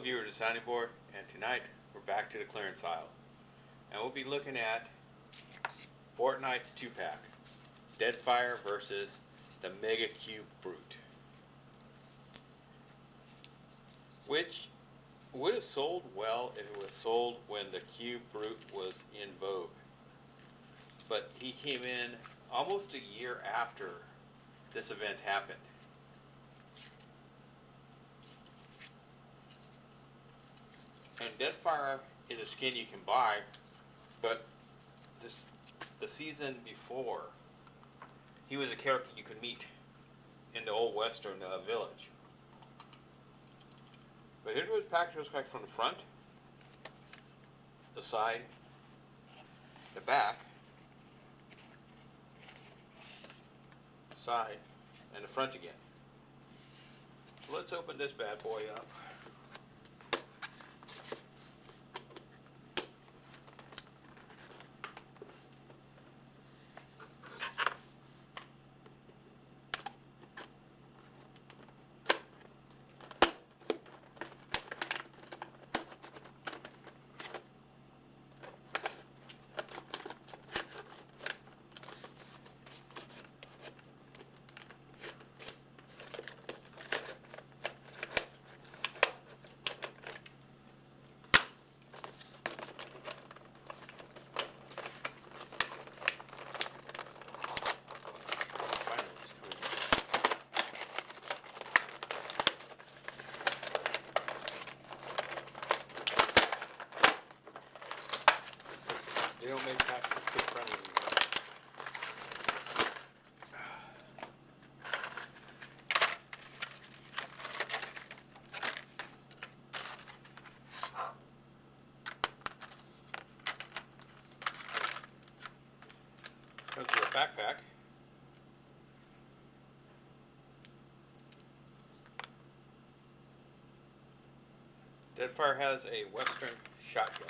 viewers of Sounding Board, and tonight we're back to the clearance aisle. And we'll be looking at Fortnite's 2-pack, Deadfire versus the Mega Cube Brute, which would have sold well if it was sold when the Cube Brute was in vogue. But he came in almost a year after this event happened. And Deadfire is a skin you can buy, but the season before, he was a character you could meet in the old western village. But here's what his package looks like from the front, the side, the back, side, and the front again. So let's open this bad boy up. They don't make packages kid friendly anymore. Comes with a backpack. Deadfire has a Western shotgun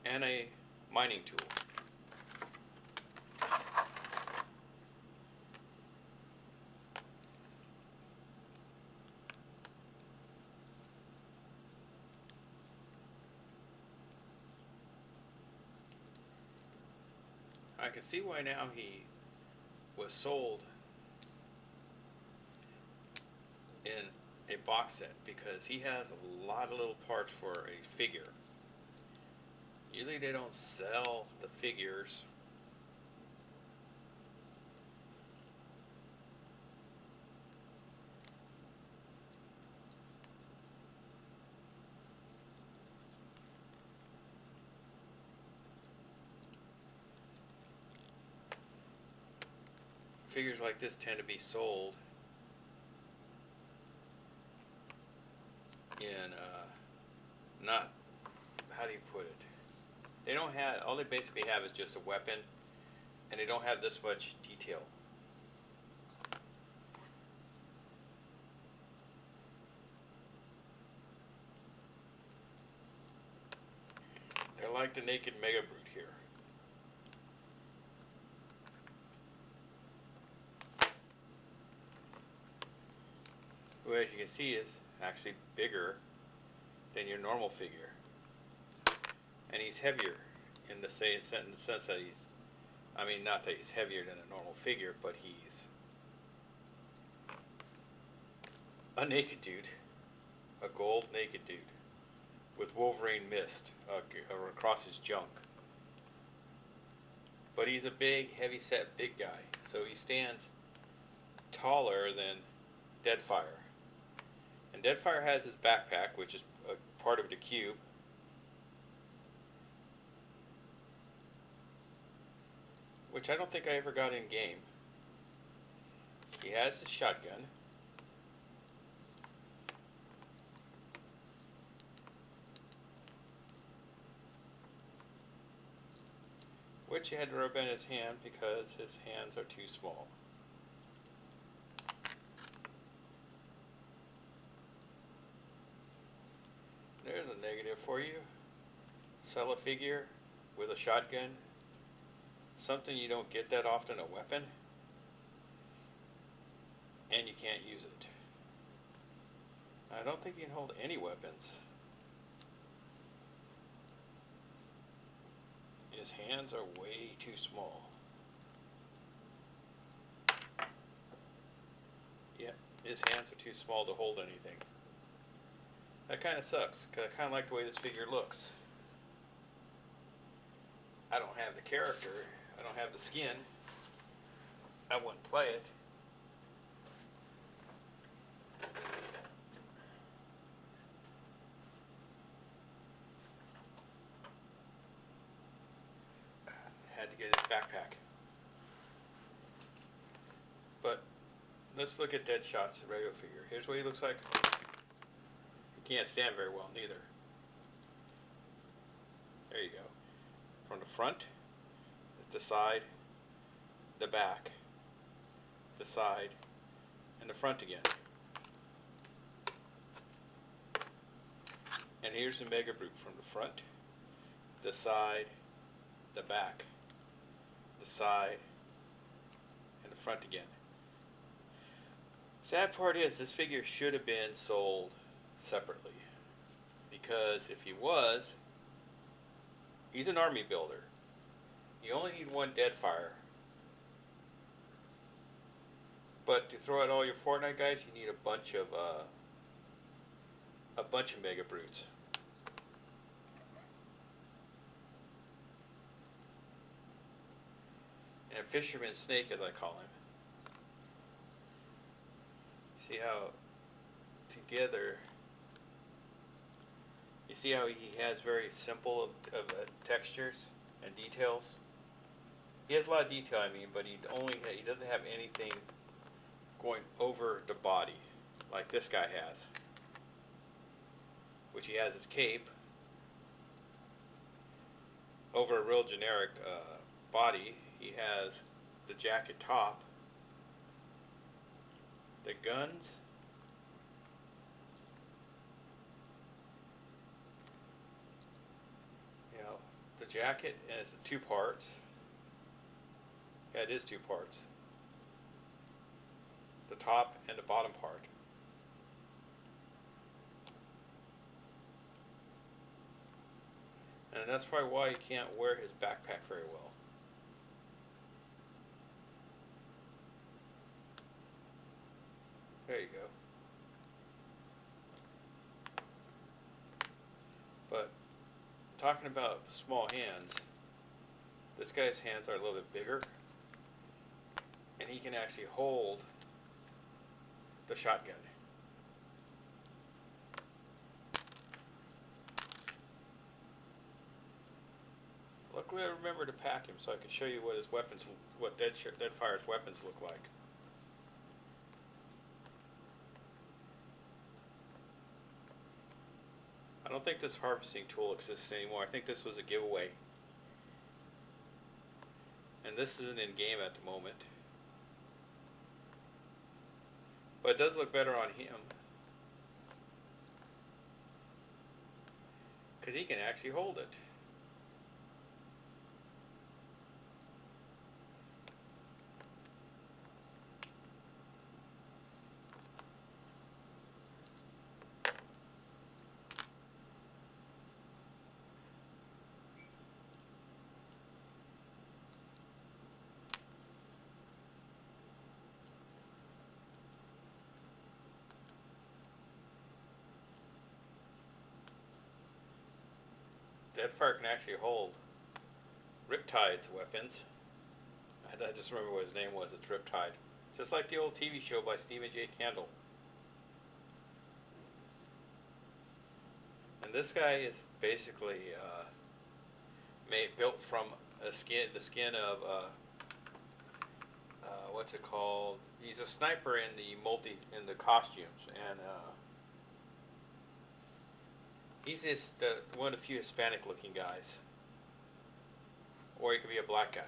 and a mining tool. I can see why now he was sold in a box set, because he has a lot of little parts for a figure. Usually they don't sell the figures. Figures like this tend to be sold in, not, how do you put it? They don't have, all they basically have is just a weapon, and they don't have this much detail. They're like the naked Mega Brute here. Who, as you can see, is actually bigger than your normal figure. And he's heavier in the sense that he's, I mean, not that he's heavier than a normal figure, but he's a naked dude, a gold naked dude with Wolverine mist across his junk. But he's a big, heavy-set, big guy, so he stands taller than Deadfire. And Deadfire has his backpack, which is a part of the cube. Which I don't think I ever got in game. He has his shotgun. Which he had to rub in his hand because his hands are too small. There's a negative for you. Sell a figure with a shotgun. Something you don't get that often, a weapon, and you can't use it. I don't think he can hold any weapons. His hands are way too small. Yeah, his hands are too small to hold anything. That kind of sucks, because I kind of like the way this figure looks. I don't have the character. I don't have the skin. I wouldn't play it. Had to get his backpack. But let's look at Deadshot's regular figure. Here's what he looks like. He can't stand very well, neither. There you go. From the front, the side, the back, the side, and the front again. And here's the Mega Brute from the front, the side, the back, the side, and the front again. Sad part is, this figure should have been sold separately. Because if he was, he's an army builder. You only need one Deadfire. But to throw out all your Fortnite guys, you need a bunch of Mega Brutes. And Fisherman Snake, as I call him. See how together, you see how he has very simple of textures and details? He has a lot of detail, I mean, but he doesn't have anything going over the body like this guy has. Which he has his cape over a real generic body. He has the jacket top, the guns, the jacket is 2 parts. Yeah, it is 2 parts. The top and the bottom part. And that's probably why he can't wear his backpack very well. There you go. But talking about small hands, this guy's hands are a little bit bigger, and he can actually hold the shotgun. Luckily, I remember to pack him so I can show you what his weapons, what Deadfire's weapons look like. I don't think this harvesting tool exists anymore. I think this was a giveaway. And this isn't in game at the moment. But it does look better on him. Because he can actually hold it. Deadfire can actually hold Riptide's weapons. I just remember what his name was. It's Riptide. Just like the old TV show by Stephen J. Candle. And this guy is basically built from the skin of what's it called? He's a sniper in the costumes, and he's just one of the few Hispanic-looking guys, or he could be a black guy.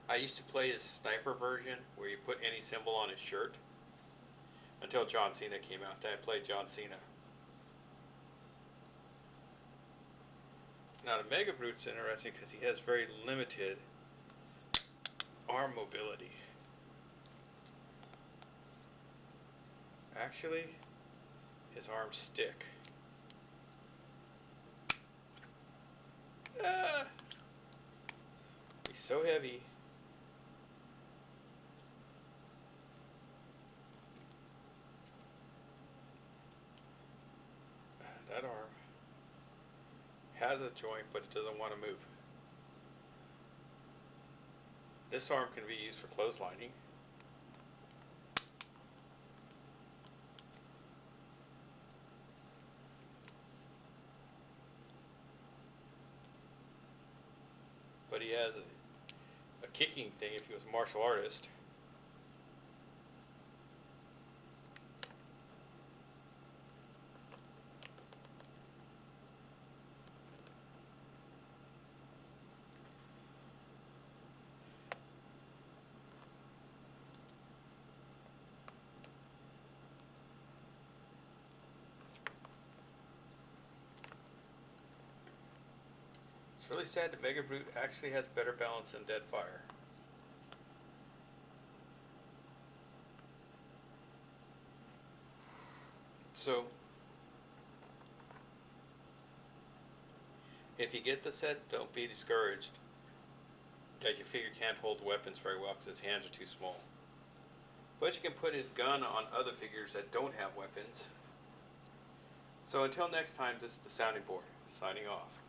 I used to play his sniper version, where you put any symbol on his shirt, until John Cena came out. Then I played John Cena. Now the Mega Brute's interesting because he has very limited arm mobility. Actually, his arms stick. Ah! He's so heavy. That arm has a joint, but it doesn't want to move. This arm can be used for clotheslining. But he has a kicking thing if he was a martial artist. It's really sad that Mega Brute actually has better balance than Deadfire. So, if you get the set, don't be discouraged that your figure can't hold weapons very well because his hands are too small. But you can put his gun on other figures that don't have weapons. So until next time, this is the Sounding Board, signing off.